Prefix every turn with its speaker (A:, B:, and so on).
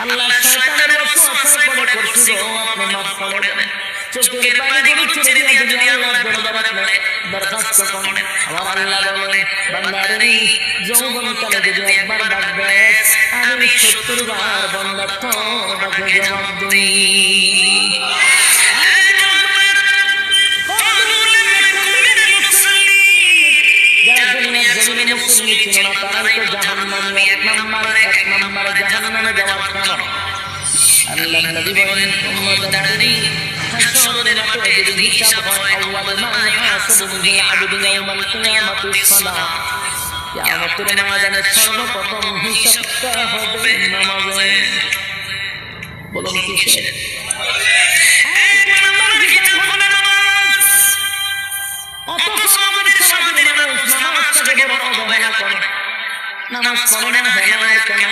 A: আল্লাহ শয়তানের ওয়াসওয়াসায় পড়ে করছি গো আপনি মাফ করে দেন। চোখের পানিগুলো ছেড়ে দিয়ে যদি আল্লাহর দরবারে আপনি দরখাস্ত করেন, আমার আল্লাহ বলে বান্দারে যৌবনকালে যদি একবার ডাকবে আমি 70 বার বান্দার তওবাকে জবাব দিই। মুসলিম ছিল না তারাই তো জাহান্নামে এক নাম্বার জাহান্নামে যাওয়ার কারণ। আল্লাহ নবী বলেন উম্মতদারি হাসরের মাঠে যদি হিসাব হয় আউয়াল মা ইহাসাবু বিল আবদি ইয়াউমাল কিয়ামাতিস সালাহ, কিয়ামতের ময়দানে সর্বপ্রথম হিসাবটা হবে নামাজে। বলুন কিসের? এক নাম্বার হিসাব হবে নামাজ। অথচ আমাদের সমাজের মানুষ নামাজটাকে বড় অবহেলা করে। নামাজ পড়ে না, হেলায় কেন?